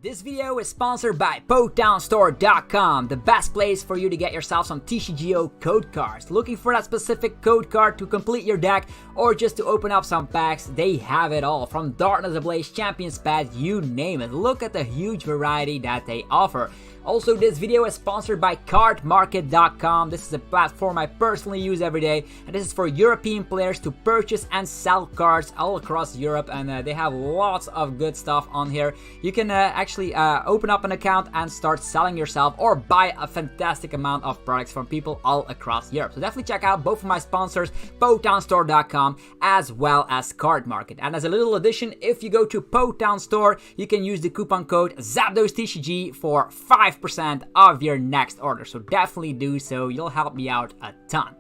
This video is sponsored by PokemonStore.com, the best place for you to get yourself some TCGO code cards. Looking for that specific code card to complete your deck or just to open up some packs? They have it all. From Darkness Ablaze, Champions Pad, you name it. Look at the huge variety that they offer. Also, this video is sponsored by cardmarket.com. This is a platform I personally use every day, and this is for European players to purchase and sell cards all across Europe, and they have lots of good stuff on here. You can actually open up an account and start selling yourself or buy a fantastic amount of products from people all across Europe. So definitely check out both of my sponsors, PokemonStore.com as well as Card Market. And as a little addition, if you go to Pokemon Store, you can use the coupon code ZAPDOSTCG for 5% of your next order. So definitely do so. You'll help me out a ton.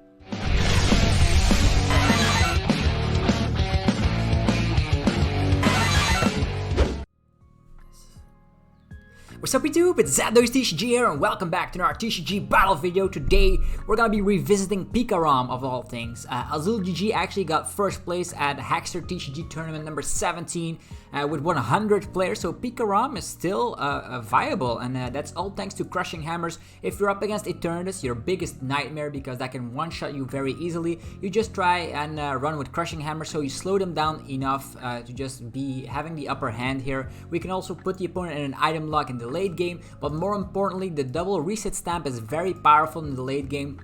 What's up YouTube, it's ZAPDOSTCG here and welcome back to our TCG battle video. Today we're gonna be revisiting PikaRom of all things. AZULGG'S actually got first place at HegsterTCG tournament number 17 with 100 players, so PikaRom is still viable, and that's all thanks to Crushing Hammers. If you're up against Eternatus, your biggest nightmare because that can one-shot you very easily, you just try and run with Crushing Hammers so you slow them down enough to just be having the upper hand here. We can also put the opponent in an item lock in the late game, but more importantly, the double reset stamp is very powerful in the late game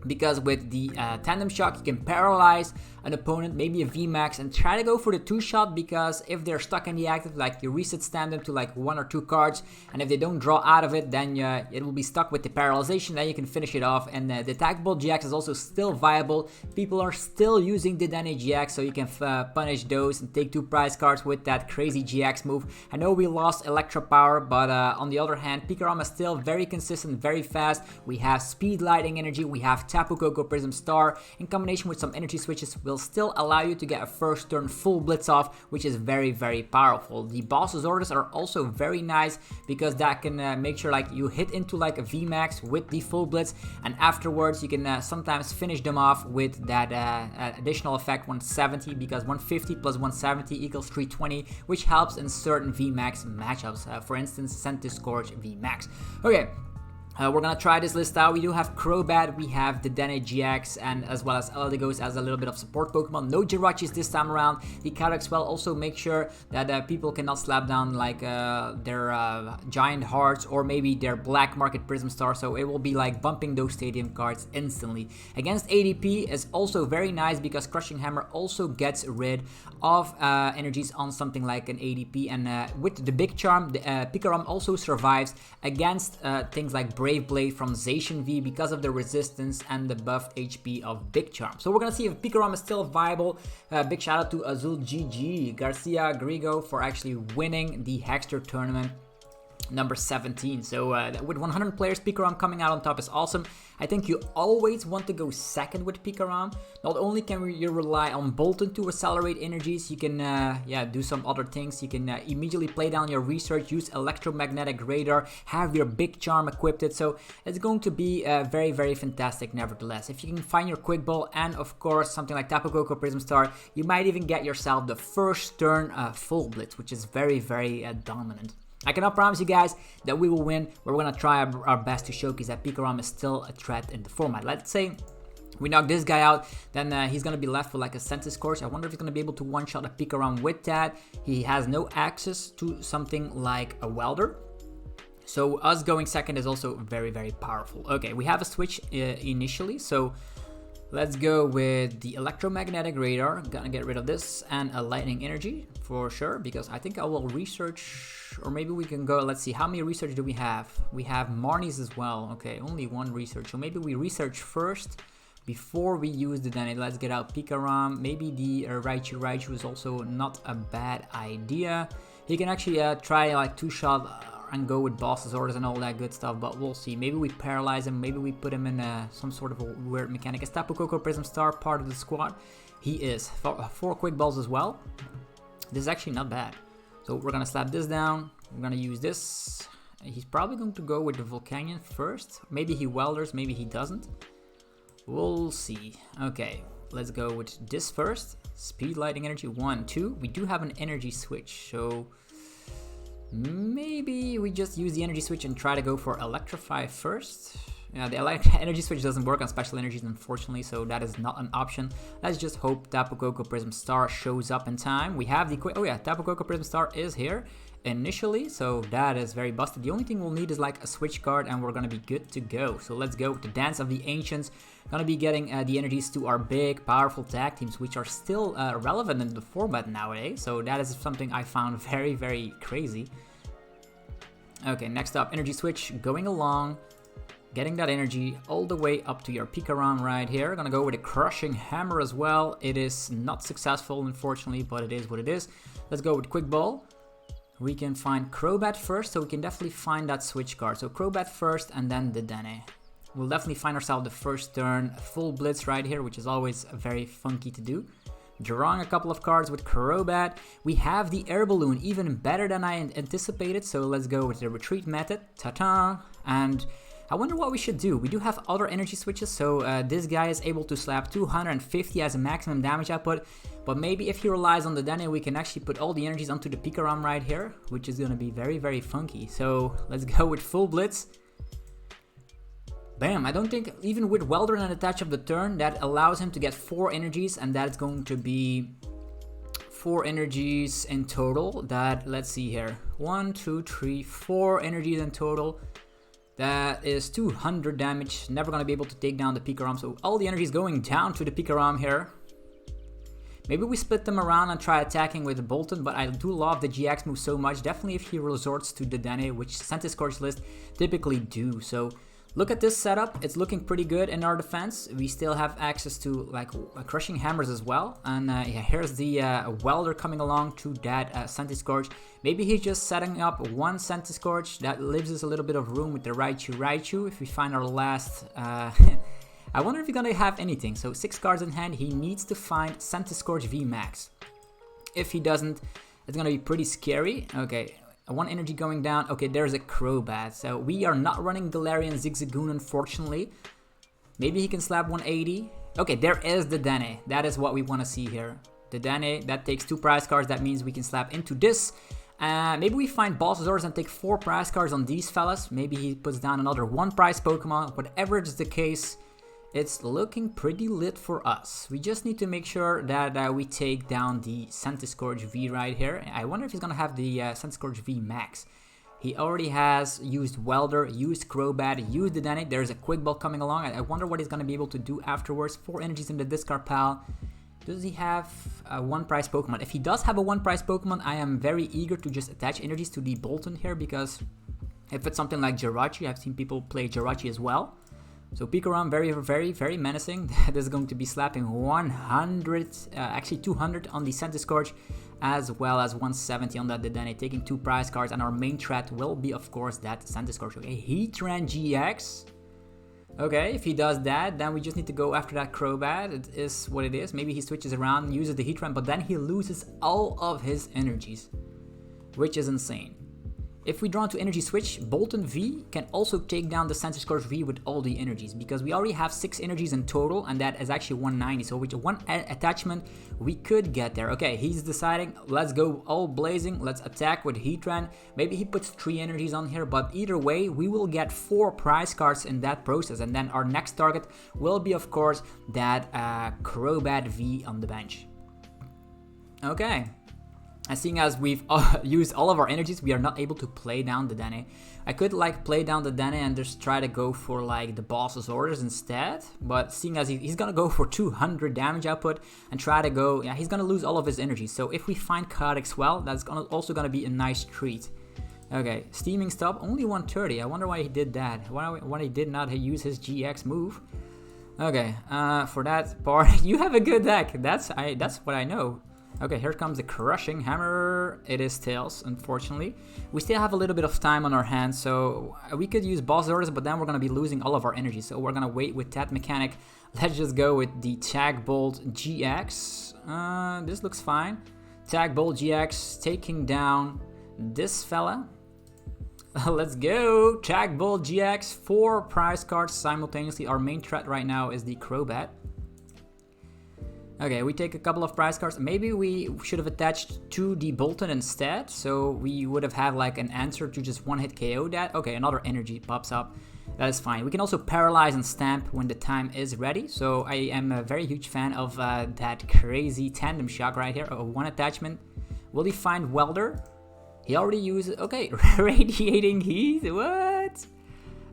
because with the tandem shock you can paralyze an opponent, maybe a VMAX, and try to go for the two-shot, because if they're stuck in the active, like you reset stand them to like 1 or 2 cards, and if they don't draw out of it, then it will be stuck with the paralysation, then you can finish it off. And the Attackable GX is also still viable. People are still using Dedenne-GX, so you can punish those and take 2 prize cards with that crazy GX move. I know we lost Electro Power, but on the other hand, PikaRom is still very consistent, very fast. We have Speed Lightning Energy, we have Tapu Koko Prism Star, in combination with some energy switches will still allow you to get a first turn full blitz off, which is very, very powerful. The boss's orders are also very nice because that can make sure like you hit into like a VMAX with the full blitz, and afterwards you can sometimes finish them off with that additional effect 170, because 150 plus 170 equals 320, which helps in certain VMAX matchups, for instance Scorch VMAX. Okay. We're gonna try this list out. We do have Crobat, we have Dedenne-GX, and as well as Eldegoss as a little bit of support Pokemon. No Jirachis this time around. The Calyx will also make sure that people cannot slap down like their Giant Hearts or maybe their Black Market Prism Star, so it will be like bumping those stadium cards instantly. Against ADP is also very nice because Crushing Hammer also gets rid of energies on something like an ADP, and with the Big Charm, PikaRom also survives against things like Brave Blade from Zacian V because of the resistance and the buffed HP of Big Charm. So we're gonna see if PikaRom is still viable. Big shout out to AZULGG'S, Garcia Grigo for actually winning the Hegster tournament number 17. So with 100 players, PikaRom coming out on top is awesome. I think you always want to go second with PikaRom. Not only can you rely on Boltund to accelerate energies, you can do some other things. You can immediately play down your research, use electromagnetic radar, have your Big Charm equipped. So it's going to be very, very fantastic nevertheless. If you can find your Quick Ball and of course something like Tapu Koko Prism Star, you might even get yourself the first turn full blitz, which is very, very dominant. I cannot promise you guys that we will win, but we're going to try our best to showcase that PikaRom is still a threat in the format. Let's say we knock this guy out, then he's going to be left with like a Scorch. I wonder if he's going to be able to one-shot a PikaRom with that. He has no access to something like a Welder. So us going second is also very, very powerful. Okay, we have a switch initially, so let's go with the electromagnetic radar. Gonna get rid of this and a lightning energy for sure, because I think I will research, or maybe we can go, let's see, how many research do we have? We have Marnie's as well. Okay, only 1 research, so maybe we research first before we use the Dedenne. Let's get out PikaRom. Maybe the Raichu is also not a bad idea. He can actually try like 2-shot and go with boss's orders and all that good stuff, but we'll see. Maybe we paralyze him, maybe we put him in some sort of a weird mechanic. Is Tapu Koko Prism Star part of the squad? He is. 4 quick balls as well. This is actually not bad. So we're gonna slap this down, we're gonna use this. He's probably going to go with the Volcanion first. Maybe he Welders, maybe he doesn't. We'll see. Okay, let's go with this first. Speed Lightning Energy, 1, 2. We do have an energy switch, so Maybe we just use the Energy Switch and try to go for Electrify first. Yeah, the Energy Switch doesn't work on special energies, unfortunately, so that is not an option. Let's just hope Tapu Koko Prism Star shows up in time. We have the quick... Oh yeah, Tapu Koko Prism Star is here initially, so that is very busted. The only thing we'll need is like a switch card and we're gonna be good to go. So let's go with the Dance of the Ancients. Gonna be getting the energies to our big, powerful tag teams, which are still relevant in the format nowadays. So that is something I found very, very crazy. Okay, next up, Energy Switch going along. Getting that energy all the way up to your PikaRom right here. Gonna go with a Crushing Hammer as well. It is not successful, unfortunately, but it is what it is. Let's go with Quick Ball. We can find Crobat first, so we can definitely find that switch card. So Crobat first and then Dedenne. We'll definitely find ourselves the first turn full blitz right here, which is always very funky to do. Drawing a couple of cards with Crobat. We have the Air Balloon, even better than I anticipated. So let's go with the retreat method. Ta-ta! And I wonder what we should do. We do have other energy switches, so this guy is able to slap 250 as a maximum damage output. But maybe if he relies on the Dedenne, we can actually put all the energies onto the PikaRom right here, which is going to be very, very funky. So let's go with full blitz. Bam, I don't think even with Welder and attach of the turn, that allows him to get 4 energies, and that's going to be 4 energies in total. That, let's see here, 1, 2, 3, 4 energies in total. That is 200 damage. Never gonna be able to take down the PikaRom, so all the energy is going down to the PikaRom here. Maybe we split them around and try attacking with Boltund, but I do love the GX move so much. Definitely if he resorts to the Dedenne, which Centiskorch list typically do. So look at this setup. It's looking pretty good in our defense. We still have access to like Crushing Hammers as well. And yeah, here's the Welder coming along to that Centiskorch. Maybe he's just setting up one Centiskorch. That leaves us a little bit of room with the Raichu. If we find our last... I wonder if he's gonna have anything. So 6 cards in hand. He needs to find Centiskorch VMAX. If he doesn't, it's gonna be pretty scary. Okay. 1 energy going down. Okay, there's a Crobat. So we are not running Galarian Zigzagoon, unfortunately. Maybe he can slap 180. Okay, there is the Dedenne. That is what we want to see here. The Dedenne, that takes 2 prize cards. That means we can slap into this. Maybe we find Bulbasaur's and take 4 prize cards on these fellas. Maybe he puts down another 1 prize Pokemon. Whatever is the case, it's looking pretty lit for us. We just need to make sure that we take down the Centiskorch V right here. I wonder if he's gonna have the Centiskorch V Max. He already has used Welder, used Crobat, used the Dedenne. There's a Quick Ball coming along. I wonder what he's gonna be able to do afterwards. 4 energies in the discard pile. Does he have a 1 prize Pokemon? If he does have a 1 prize Pokemon, I am very eager to just attach energies to the Boltund here, because if it's something like Jirachi, I've seen people play Jirachi as well. So PikaRom, very, very, very menacing. That is going to be slapping 100, actually 200 on the Centiskorch, as well as 170 on that Dedenne, taking 2 prize cards, and our main threat will be, of course, that Centiskorch. Okay, Eternatus. Okay, if he does that, then we just need to go after that Crobat. It is what it is. Maybe he switches around, uses the Heatran, but then he loses all of his energies, which is insane. If we draw into Energy Switch, Boltund V can also take down the Centiskorch V with all the energies, because we already have 6 energies in total, and that is actually 190. So with 1 attachment, we could get there. Okay, he's deciding, let's go all blazing, let's attack with Heatran. Maybe he puts 3 energies on here, but either way, we will get 4 prize cards in that process, and then our next target will be, of course, that Crobat V on the bench. Okay. And seeing as we've used all of our energies, we are not able to play down the Dedenne. I could like play down the Dedenne and just try to go for like the boss's orders instead. But seeing as he's gonna go for 200 damage output and try to go, yeah, he's gonna lose all of his energy. So if we find Chaotix well, that's also gonna be a nice treat. Okay, Steaming Stop, only 130. I wonder why he did that. Why he did not use his GX move. Okay, for that part, you have a good deck. That's what I know. Okay, here comes the Crushing Hammer. It is Tails, unfortunately. We still have a little bit of time on our hands, so we could use boss orders, but then we're going to be losing all of our energy. So we're going to wait with that mechanic. Let's just go with the Tag Bolt GX. This looks fine. Tag Bolt GX taking down this fella. Let's go. Tag Bolt GX, 4 prize cards simultaneously. Our main threat right now is the Crobat. Okay, we take a couple of prize cards. Maybe we should have attached to the Boltund instead, so we would have had like an answer to just one-hit KO that. Okay, another energy pops up. That is fine. We can also paralyze and stamp when the time is ready. So I am a very huge fan of that crazy tandem shock right here. Oh, one attachment. Will he find Welder? He already used it. Okay, radiating heat. What?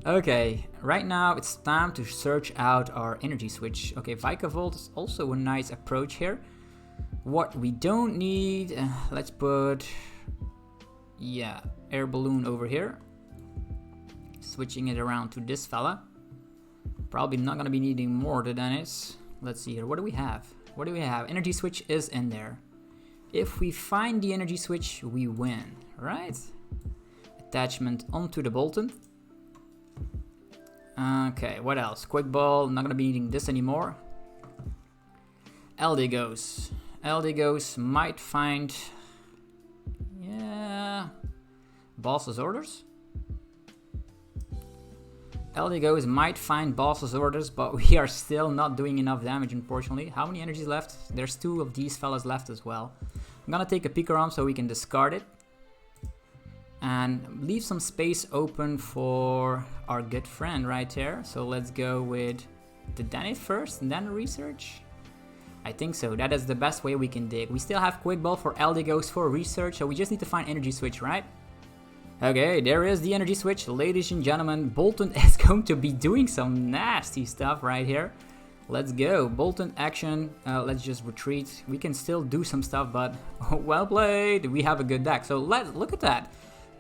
Okay, right now it's time to search out our energy switch. Okay, Vikavolt is also a nice approach here. What we don't need, let's put, yeah, air balloon over here. Switching it around to this fella. Probably not gonna be needing more Dedenne-GX. Let's see here, what do we have? What do we have? Energy switch is in there. If we find the energy switch, we win, right? Attachment onto the Boltund. Okay, what else? Quick ball, not gonna be needing this anymore. Eldegoss. Eldegoss might find, yeah, boss's orders. Eldegoss might find boss's orders, but we are still not doing enough damage, unfortunately. How many energies left? There's 2 of these fellas left as well. I'm gonna take a PikaRom so we can discard it. And leave some space open for our good friend right here. So let's go with the Dedenne first and then research. I think so. That is the best way we can dig. We still have Quick Ball for Eldegoss for research, so we just need to find Energy Switch, right? Okay, there is the Energy Switch. Ladies and gentlemen, Boltund is going to be doing some nasty stuff right here. Let's go. Boltund action. Let's just retreat. We can still do some stuff, but well played. We have a good deck. So let's look at that.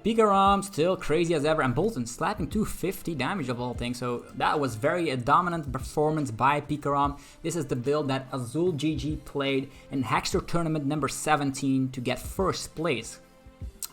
PikaRom still crazy as ever, and Boltund slapping 250 damage of all things, so that was very a dominant performance by PikaRom. This is the build that AZULGG'S played in Hegster tournament number 17 to get first place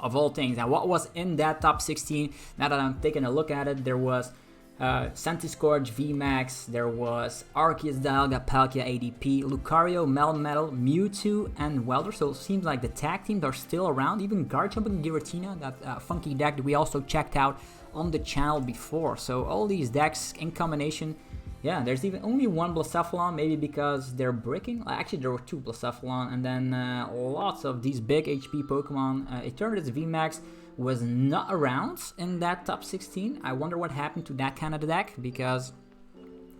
of all things. And what was in that top 16, now that I'm taking a look at it, there was Scorch, VMAX, there was Arceus, Dialga, Palkia, ADP, Lucario, Melmetal, Mewtwo, and Welder. So it seems like the tag teams are still around. Even Garchomp and Giratina, that funky deck that we also checked out on the channel before. So all these decks in combination, yeah, there's even only one Blacephalon, maybe because they're breaking. Actually, there were 2 Blacephalon, and then lots of these big HP Pokemon. Eternatus VMAX was not around in that top 16. I wonder what happened to that kind of deck, because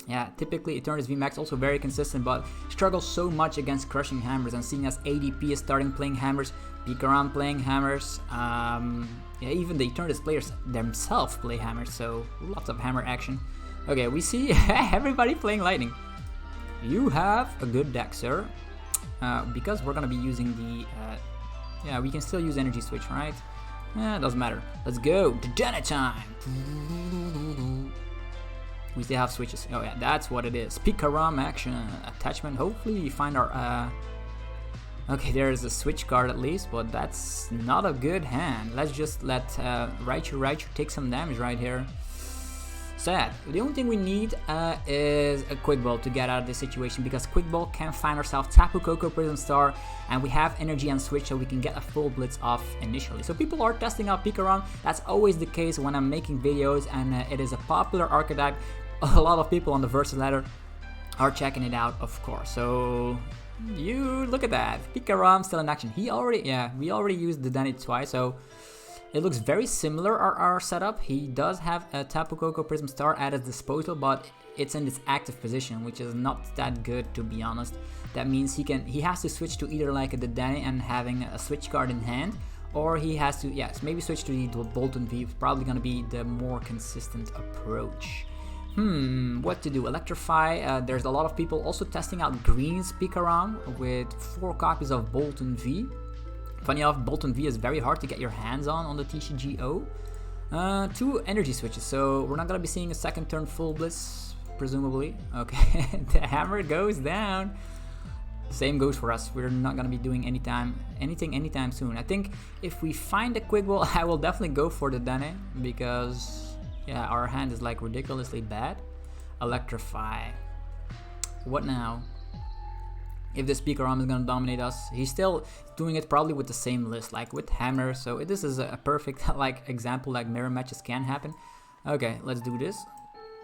yeah, typically Eternatus VMAX also very consistent, but struggles so much against crushing hammers. And seeing as ADP is starting playing hammers, PikaRom playing hammers, yeah, even the Eternatus players themselves play hammers, so lots of hammer action. Okay, we see everybody playing lightning. You have a good deck, sir, because we're gonna be using the yeah, we can still use Energy Switch, right? Yeah, doesn't matter. Let's go. Dedenne time. We still have switches. Oh yeah, that's what it is. PikaRom action attachment. Hopefully we find our okay, there is a switch card at least, but that's not a good hand. Let's just let Raichu take some damage right here. Sad. The only thing we need is a Quick Ball to get out of this situation, because Quick Ball can find ourselves Tapu Koko Prism Star, and we have energy and switch, so we can get a full blitz off initially. So people are testing out PikaRom. That's always the case when I'm making videos, and it is a popular archetype. A lot of people on the Versus ladder are checking it out, of course. So you look at that. PikaRom still in action. We already used the Dedenne twice, so it looks very similar, our setup. He does have a Tapu Koko Prism Star at his disposal, but it's in this active position, which is not that good, to be honest. That means he has to switch to either like a Dedenne and having a switch card in hand, or he has to, yes, maybe switch to the Boltund V. It's probably going to be the more consistent approach. What to do? Electrify. There's a lot of people also testing out Green's PikaRom with 4 copies of Boltund V. Funny enough, Boltund V is very hard to get your hands on the TCG. 2 energy switches, so we're not going to be seeing a second turn full blitz, presumably. Okay, the hammer goes down. Same goes for us. We're not going to be doing anything anytime soon. I think if we find a Quick Ball, I will definitely go for the Dedenne, because yeah, our hand is like ridiculously bad. Electrify. What now? If this PikaRom is going to dominate us, he's still doing it probably with the same list, like with hammer. So this is a perfect like example, like mirror matches can happen. Okay, let's do this.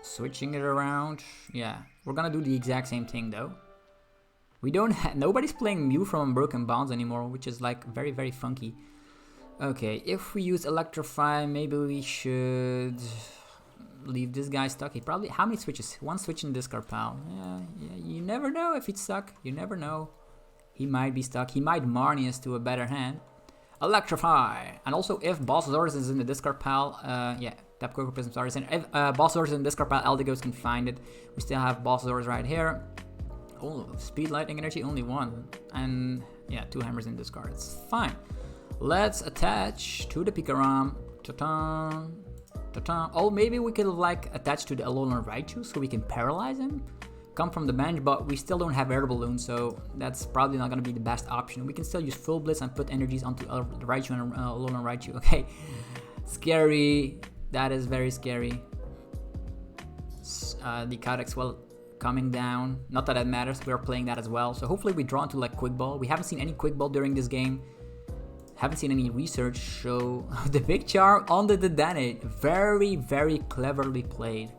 Switching it around. Yeah, we're going to do the exact same thing though. We don't nobody's playing Mew from Broken Bonds anymore, which is like very, very funky. Okay, if we use Electrify, maybe we should leave this guy stuck. He probably, how many switches? One switch in discard pile. Yeah, you never know if he's stuck. You never know. He might be stuck. He might Marnie us to a better hand. Electrify! And also if Bossasaurus is in the discard pile, yeah, Tapu Koko Prismasaurus. And if Bossasaurus is in the discard pile, Eldegoss can find it. We still have Bossasaurus right here. Oh, Speed Lightning Energy, only one. And yeah, 2 hammers in discard. It's fine. Let's attach to the PikaRom. Ta-ta! Ta-ta! Oh, maybe we could like attach to the Alolan Raichu so we can paralyze him. Come from the bench, but we still don't have Air Balloon, so that's probably not going to be the best option. We can still use Full Blitz and put energies onto the Raichu and Alolan Raichu. Okay, scary. That is very scary. The Codex, well, coming down. Not that it matters, we're playing that as well. So hopefully we draw into like Quick Ball. We haven't seen any Quick Ball during this game. Haven't seen any research, so the Big Charm on the Dedenne. Very, very cleverly played.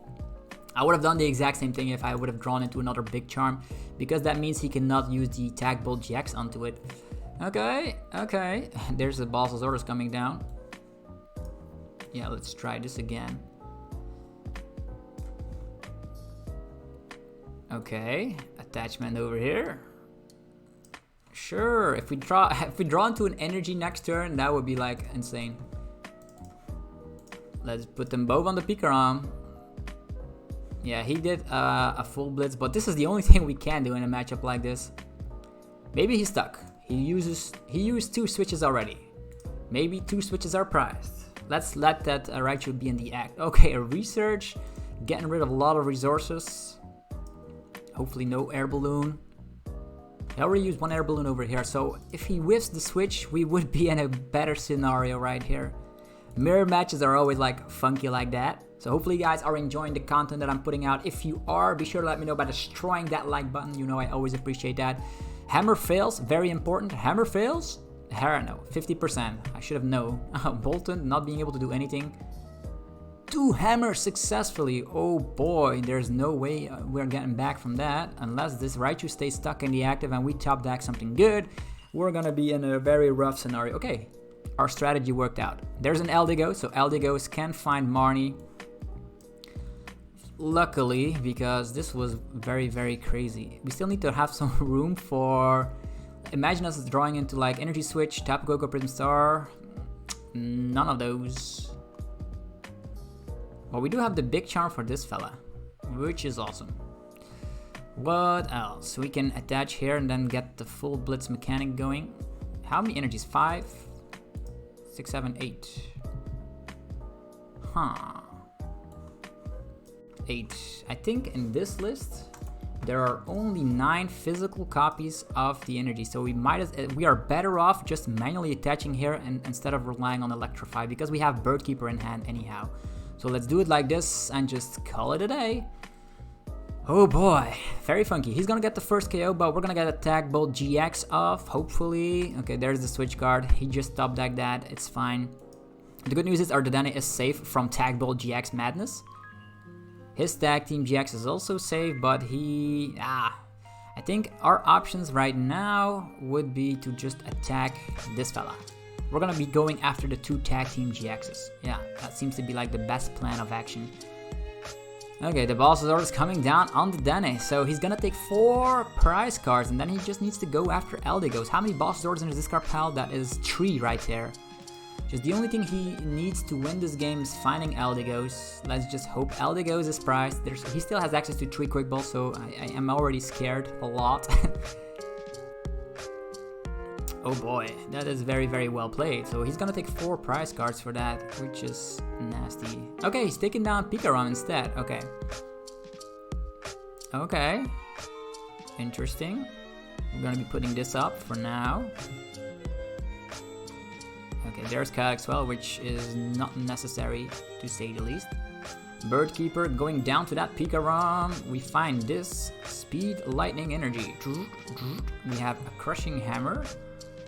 I would have done the exact same thing if I would have drawn into another Big Charm, because that means he cannot use the Tag Bolt GX onto it. Okay, okay. There's the Bossasaurus coming down. Yeah, let's try this again. Okay, attachment over here. Sure, if we draw into an energy next turn, that would be like insane. Let's put them both on the PikaRom. Yeah, he did a full blitz, but this is the only thing we can do in a matchup like this. Maybe he's stuck. He used 2 switches already. Maybe 2 switches are prized. Let's let that Raichu be in the act. Okay, a research, getting rid of a lot of resources. Hopefully no Air Balloon. I already used 1 Air Balloon over here, so if he whiffs the switch, we would be in a better scenario right here. Mirror matches are always like funky like that. So hopefully you guys are enjoying the content that I'm putting out. If you are, be sure to let me know by destroying that like button. You know I always appreciate that. Hammer fails, very important. Hammer fails? No, 50%. I should have known. Boltund not being able to do anything. 2 hammers successfully. Oh boy, there's no way we're getting back from that. Unless this Raichu stays stuck in the active and we top deck something good, we're gonna be in a very rough scenario. Okay, our strategy worked out. There's an Eldegoss, so Eldegoss can find Marnie. Luckily, because this was very, very crazy. We still need to have some room for... Imagine us drawing into like Energy Switch, Tapu Koko Prism Star. None of those. Well, we do have the Big Charm for this fella, which is awesome. What else? We can attach here and then get the full blitz mechanic going. How many energies? 5, 6, 7, 8. Huh. 8. I think in this list there are only 9 physical copies of the energy, so we are better off just manually attaching here and instead of relying on Electrify, because we have Bird Keeper in hand anyhow. So let's do it like this and just call it a day. Oh boy, very funky. He's gonna get the first KO, but we're gonna get a Tag Bolt GX off, hopefully. Okay, there's the switch card. He just top decked that, it's fine. The good news is our Dedenne is safe from Tag Bolt GX madness. His Tag Team GX is also safe, but I think our options right now would be to just attack this fella. We're gonna be going after the 2 Tag Team GXs. Yeah, that seems to be like the best plan of action. Okay, the Bossasaurus is coming down on the Dedenne, so he's gonna take 4 prize cards, and then he just needs to go after Eldegoss. How many Bossasaurus in his discard pile? That is 3 right there. Just the only thing he needs to win this game is finding Eldegoss. Let's just hope Eldegoss is prized. He still has access to 3 Quick Balls, so I am already scared a lot. Oh boy, that is very, very well played. So he's gonna take 4 prize cards for that, which is nasty. Okay, he's taking down PikaRom instead. Okay. Okay. Interesting. We're gonna be putting this up for now. Okay, there's Codex well, which is not necessary to say the least. Bird Keeper going down to that PikaRom. We find this Speed Lightning Energy. We have a Crushing Hammer.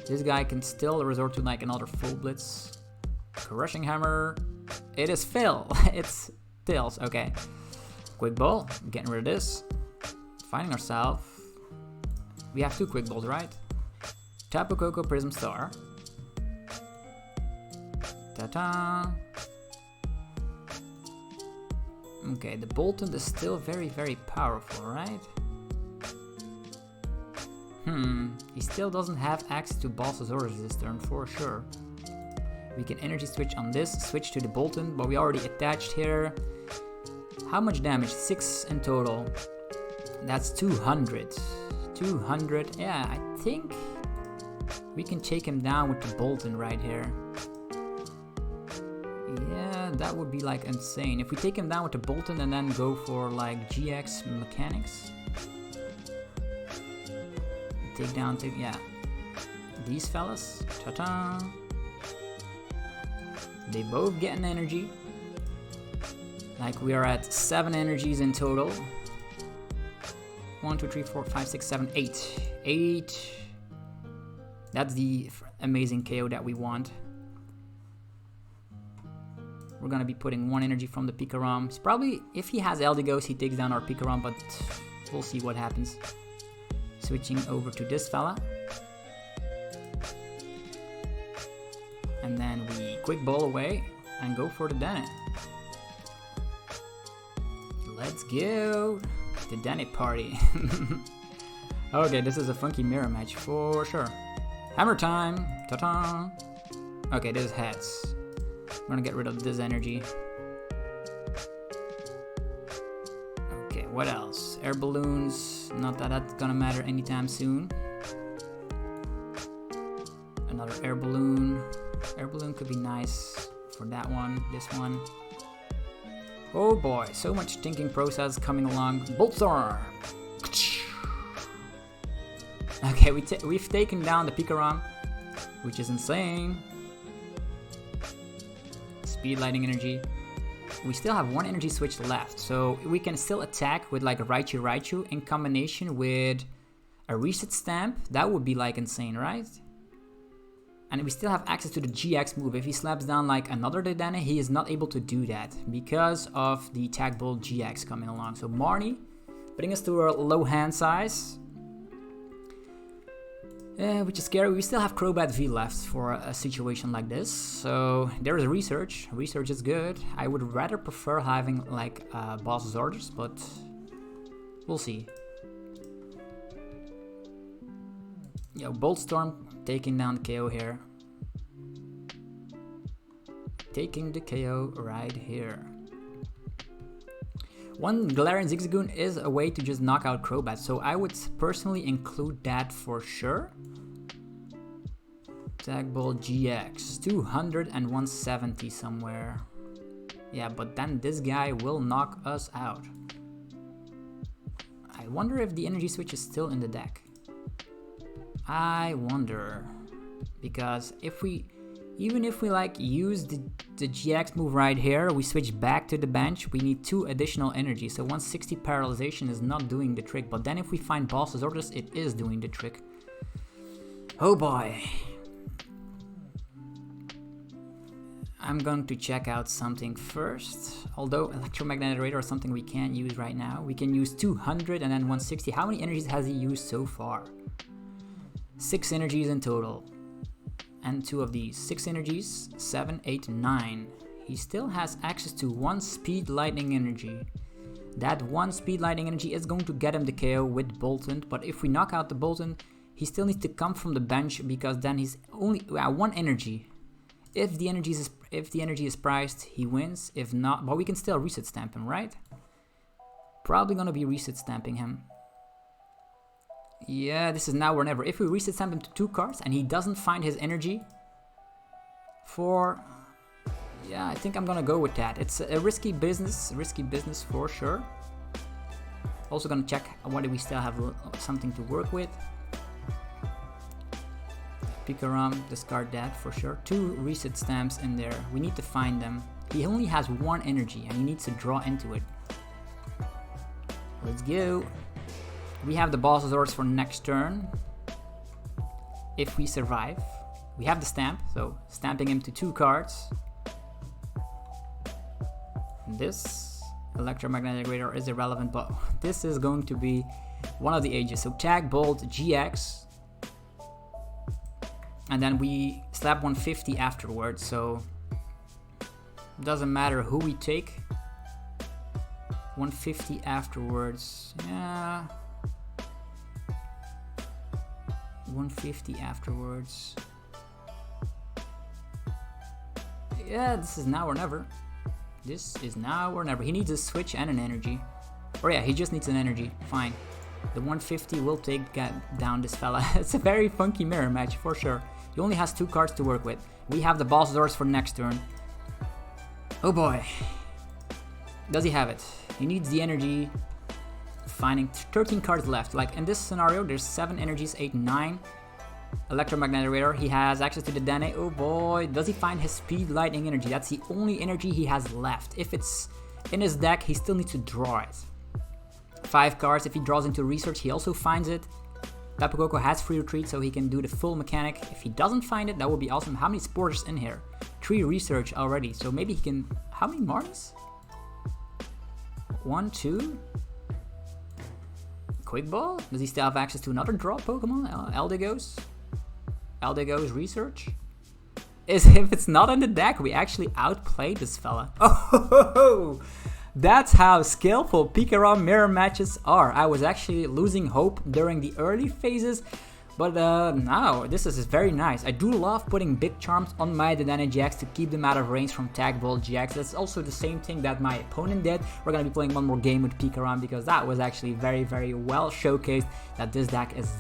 This guy can still resort to like another full blitz. Crushing Hammer. It is Phil. It's Tails. Okay. Quick Ball. Getting rid of this. Finding ourselves. We have 2 quick balls, right? Tapu Koko Prism Star. Ta-ta! Okay, the Boltund is still very, very powerful, right? He still doesn't have access to Balsasaurus this turn, for sure. We can energy switch on this, switch to the Boltund, but we already attached here. How much damage? 6 in total. That's 200. 200, yeah, I think we can take him down with the Boltund right here. Yeah, that would be like insane. If we take him down with the Boltund and then go for like GX mechanics. Take down, yeah. These fellas, ta-ta. They both get an energy. Like we are at 7 energies in total. 1, 2, 3, 4, 5, 6, 7, 8. 8. That's the amazing KO that we want. We're gonna be putting 1 energy from the PikaRom. It's probably, if he has Eldegoss, he takes down our PikaRom, but we'll see what happens. Switching over to this fella. And then we quick ball away and go for the Dedenne. Let's go! The Dedenne party. Okay, this is a funky mirror match for sure. Hammer time! Ta-ta! Okay, this is heads. I'm gonna get rid of this energy. Okay, what else? Air balloons. Not that that's gonna matter anytime soon. Another air balloon. Air balloon could be nice for that one. This one. Oh boy, so much thinking process coming along. Bolt Storm! Okay, we've taken down the PikaRom, which is insane. Speed Lightning Energy. We still have 1 energy switch left, so we can still attack with like a Raichu in combination with a reset stamp. That would be like insane, right? And we still have access to the GX move. If he slaps down like another Dedenne, he is not able to do that because of the Tag Bolt GX coming along. So Marnie, putting us to a low hand size. Which is scary. We still have Crobat V left for a situation like this. So there is research. Research is good. I would rather prefer having like boss's orders, but we'll see. Yo, Bolt Storm taking down the KO here. Taking the KO right here. 1 Galarian Zigzagoon is a way to just knock out Crobat, so I would personally include that for sure. Tag Bolt GX, 200 and 170 somewhere. Yeah, but then this guy will knock us out. I wonder if the energy switch is still in the deck. I wonder, because even if we like use the GX move right here, we switch back to the bench, we need 2 additional energy. So 160 paralysation is not doing the trick, but then if we find boss's orders, it is doing the trick. Oh boy. I'm going to check out something first. Although electromagnetic radar is something we can't use right now. We can use 200 and then 160. How many energies has he used so far? 6 energies in total. And 2 of these. 6 energies, 7, 8, 9. He still has access to 1 speed lightning energy. That 1 speed lightning energy is going to get him the KO with Boltund, but if we knock out the Boltund, he still needs to come from the bench because then he's only 1 energy. If the energy is priced, he wins. If not, but we can still reset stamp him, right? Probably gonna be reset stamping him. Yeah, this is now or never. If we reset stamp him to 2 cards and he doesn't find his energy for... Yeah, I think I'm gonna go with that. It's a risky business for sure. Also gonna check whether we still have something to work with. PikaRom, discard that for sure. 2 reset stamps in there. We need to find them. He only has 1 energy and he needs to draw into it. Let's go. We have the boss's orders for next turn. If we survive. We have the stamp, so stamping him to 2 cards. This electromagnetic radar is irrelevant, but this is going to be one of the ages. So tag Bolt GX. And then we slap 150 afterwards, so doesn't matter who we take. 150 afterwards, yeah. 150 afterwards. Yeah, this is now or never. This is now or never. He needs a switch and an energy. Or yeah, he just needs an energy. Fine. The 150 will take down this fella. It's a very funky mirror match for sure. He only has 2 cards to work with. We have the boss doors for next turn. Oh boy. Does he have it? He needs the energy. Finding 13 cards left. Like in this scenario, there's 7 energies, 8, 9. Electromagnetic radar. He has access to the Dedenne. Oh boy. Does he find his speed lightning energy? That's the only energy he has left. If it's in his deck, he still needs to draw it. 5 cards. If he draws into research, he also finds it. Tapu Koko has free retreat, so he can do the full mechanic. If he doesn't find it, that would be awesome. How many spores in here? 3 research already, so maybe he can... How many Martins? 1, 2... Quick Ball? Does he still have access to another draw Pokemon? Eldegoss? Eldegoss research? If it's not in the deck, we actually outplayed this fella. Oh! That's how skillful PikaRom mirror matches are. I was actually losing hope during the early phases, but now this is very nice. I do love putting big charms on my Dedenne-GX to keep them out of range from Tag Bolt GX. That's also the same thing that my opponent did. We're gonna be playing one more game with PikaRom because that was actually very, very well showcased that this deck is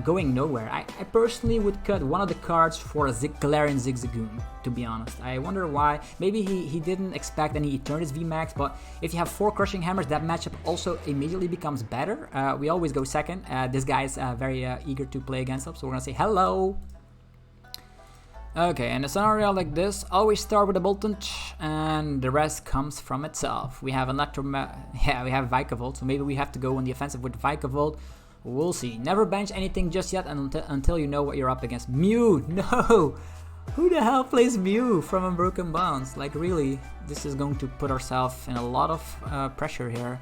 going nowhere. I personally would cut one of the cards for a Galarian Zigzagoon, to be honest. I wonder why. Maybe he didn't expect any Eternatus VMAX, but if you have 4 Crushing Hammers, that matchup also immediately becomes better. We always go second. This guy is very eager to play against us, so we're gonna say hello. Okay, in a scenario like this, always start with a Boltund, and the rest comes from itself. We have we have Vikavolt, so maybe we have to go on the offensive with Vikavolt. We'll see. Never bench anything just yet until you know what you're up against. Mew! No! Who the hell plays Mew from Unbroken Bonds? Like really, this is going to put ourselves in a lot of pressure here.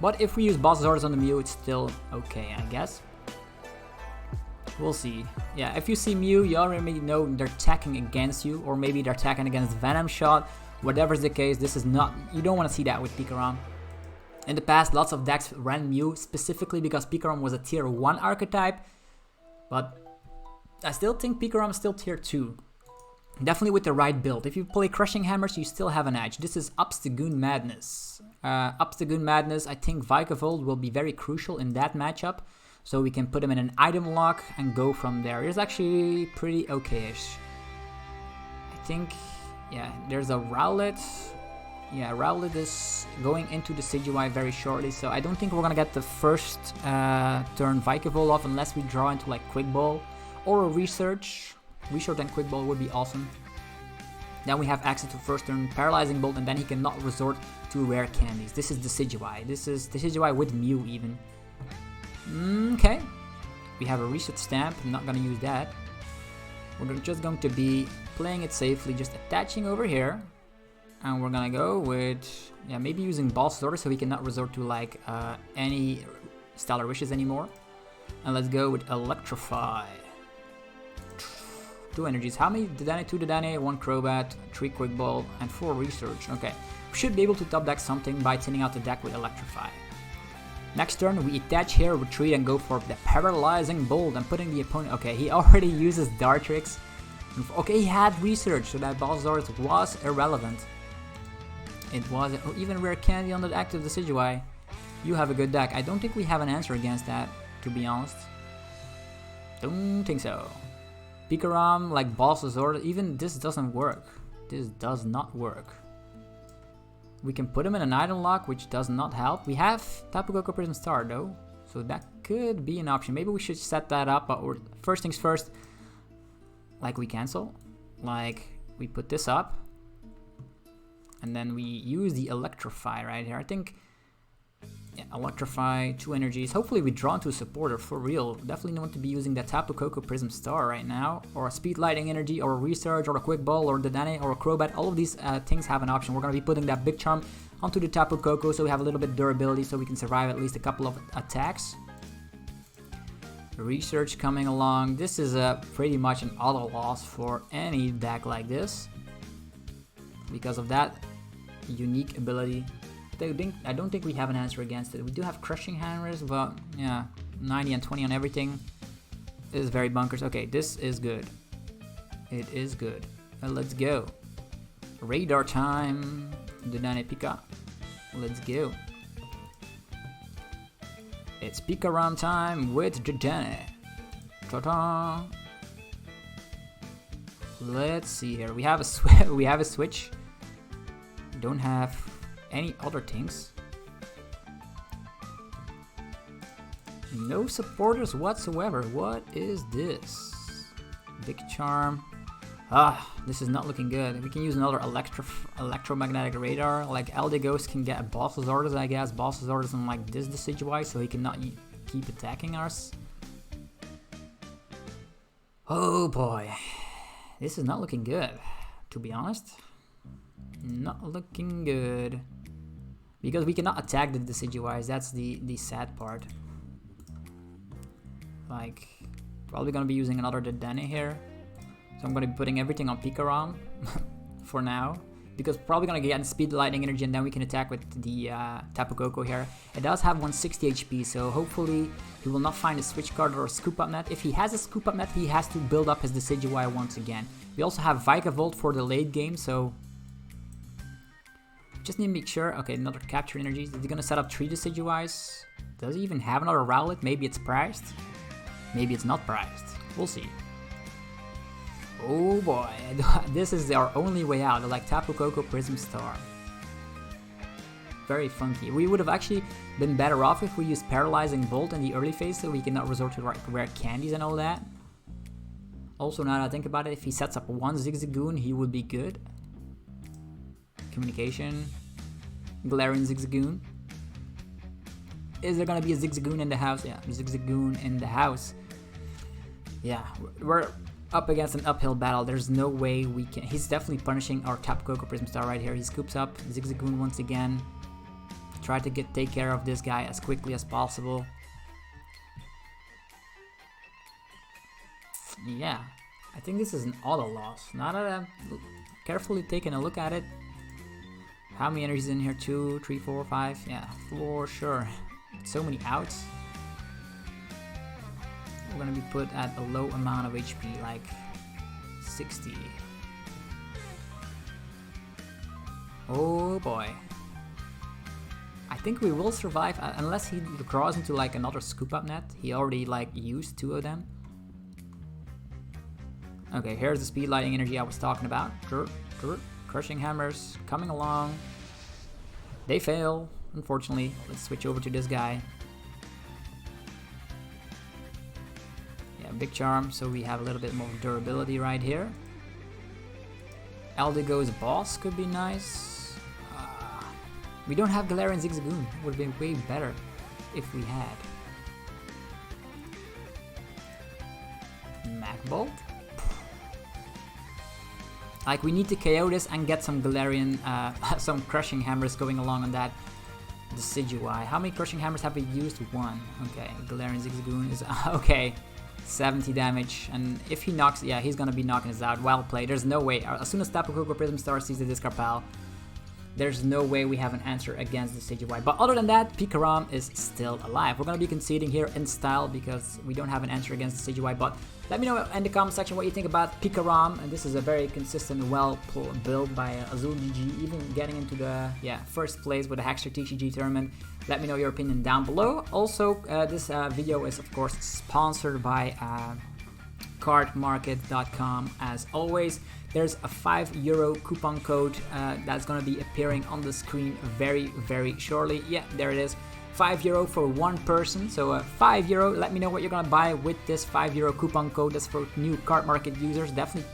But if we use Boss Zords on the Mew, it's still okay, I guess. We'll see. Yeah, if you see Mew, you already know they're attacking against you, or maybe they're attacking against Venom Shot. Whatever's the case, this is not... You don't want to see that with PikaRom. In the past, lots of decks ran Mew specifically because PikaRom was a tier 1 archetype, but I still think PikaRom is still tier 2. Definitely with the right build. If you play Crushing Hammers, you still have an edge. This is Obstagoon Madness. Obstagoon Madness, I think Vikavolt will be very crucial in that matchup, so we can put him in an item lock and go from there. It's actually pretty okay-ish. I think, yeah, there's a Rowlet. Yeah, Rowlet is going into the Decidueye very shortly, so I don't think we're gonna get the first turn Vikavolt off unless we draw into like Quick Ball or a Research. Research and Quick Ball would be awesome. Then we have access to first turn Paralyzing Bolt, and then he cannot resort to rare candies. This is Decidueye. This is Decidueye with Mew even. Okay. We have a Research Stamp. I'm not gonna use that. We're just going to be playing it safely, just attaching over here. And we're gonna go with, yeah, maybe using Boss Order so we cannot resort to like any Stellar Wishes anymore. And let's go with Electrify. 2 energies. How many Dedenne? 2 Dedenne, 1 Crobat, 3 Quick Ball, and 4 Research. Okay, we should be able to top deck something by thinning out the deck with Electrify. Next turn, we attach here, retreat, and go for the Paralyzing Bolt and putting the opponent... Okay, he already uses Dartrix. Okay, he had Research, so that Boss Order was irrelevant. It was even rare candy on the active Decidueye. You have a good deck. I don't think we have an answer against that, to be honest. Don't think so. PikaRom, like Boss Order, even this doesn't work. This does not work. We can put him in an item lock, which does not help. We have Tapu Koko Prism Star though, so that could be an option. Maybe we should set that up, but first things first, like we cancel. Like we put this up. And then we use the Electrify right here. I think Yeah, Electrify, 2 energies. Hopefully we draw into a supporter for real. Definitely want to be using that Tapu Koko Prism Star right now. Or a Speed Lightning Energy, or a Resurge, or a Quick Ball, or Dedenne, or a Crobat. All of these things have an option. We're going to be putting that Big Charm onto the Tapu Koko so we have a little bit durability so we can survive at least a couple of attacks. Research coming along. This is pretty much an auto loss for any deck like this because of that unique ability. I don't think we have an answer against it. We do have Crushing Hammers, but yeah, 90 and 20 on everything. This is very bunkers. Okay, this is good. It is good. Let's go. Radar time. Dedenne Pika. Let's go. It's PikaRom time with Dedenne. Ta-da! Let's see here. We have a switch. Don't have any other things. No supporters whatsoever. What is this? Big Charm. This is not looking good. We can use another electromagnetic radar. Like Eldegoss can get boss's orders, I guess. Boss's orders on like this Decidueye, so he cannot keep attacking us. Oh boy, this is not looking good. To be honest, not looking good because we cannot attack the Decidueyes. That's the sad part. Like, probably gonna be using another Dedenne here. So I'm going to be putting everything on PikaRom for now, because probably going to get Speed Lightning Energy and then we can attack with the Tapu Koko here. It does have 160 HP, so hopefully he will not find a Switch Card or a Scoop Up Net. If he has a Scoop Up Net, he has to build up his Decidueye once again. We also have Vikavolt for the late game, so just need to make sure. Okay, another Capture Energy. Is he going to set up 3 Decidueyes? Does he even have another Rowlet? Maybe it's priced. Maybe it's not priced. We'll see. Oh boy, this is our only way out, like Tapu Koko Prism Star. Very funky. We would have actually been better off if we used Paralyzing Bolt in the early phase so we cannot resort to rare candies and all that. Also, now that I think about it, if he sets up 1 Zigzagoon, he would be good. Communication. Galarian Zigzagoon. Is there gonna be a Zigzagoon in the house? Yeah, Zigzagoon in the house. Yeah, we're up against an uphill battle. There's no way we can. He's definitely punishing our Tapu Koko Prism Star right here. He scoops up Zigzagoon once again. Try to take care of this guy as quickly as possible. Yeah, I think this is an auto loss. Now that I'm carefully taking a look at it. How many energies in here? 2, 3, 4, 5. Yeah, for sure. So many outs. We're gonna be put at a low amount of HP, like 60. Oh boy. I think we will survive unless he draws into like another Scoop Up Net. He already like used 2 of them. Okay, here's the Speed Lightning Energy I was talking about. Crushing Hammers coming along. They fail, unfortunately. Let's switch over to this guy. Big Charm, so we have a little bit more durability right here. Eldegoss Boss could be nice. We don't have Galarian Zigzagoon. Would have been way better if we had. Bolt. Like, we need to KO this and get some Galarian, some Crushing Hammers going along on that Decidueye. How many Crushing Hammers have we used? 1. Okay, Galarian Zigzagoon is okay. 70 damage, and if he knocks, yeah, he's gonna be knocking us out. Well played. There's no way. As soon as Tapu Koko Prism Star sees the discard pile, there's no way we have an answer against the Decidueye. But other than that, PikaRom is still alive. We're gonna be conceding here in style because we don't have an answer against the Decidueye. But let me know in the comment section what you think about PikaRom. And this is a very consistent, well built by AZULGG'S, even getting into the first place with the HegsterTCG tournament. Let me know your opinion down below. Also, this video is of course sponsored by cardmarket.com. As always, there's a €5 coupon code that's going to be appearing on the screen very shortly. Yeah, there it is. €5 for 1 person, so €5. Let me know what you're gonna buy with this €5 coupon code. That's for new Card Market users. Definitely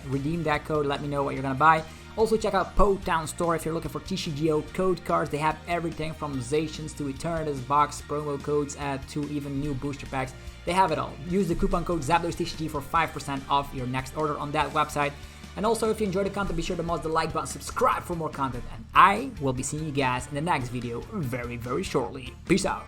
redeem that code. Let me know what you're gonna buy. Also check out Po Town Store if you're looking for TCGO code cards. They have everything from Zacians to Eternatus box promo codes to even new booster packs. They have it all. Use the coupon code ZACHDOSTCG for 5% off your next order on that website. And also, if you enjoyed the content, be sure to mouse the like button, subscribe for more content, and I will be seeing you guys in the next video very, very shortly. Peace out.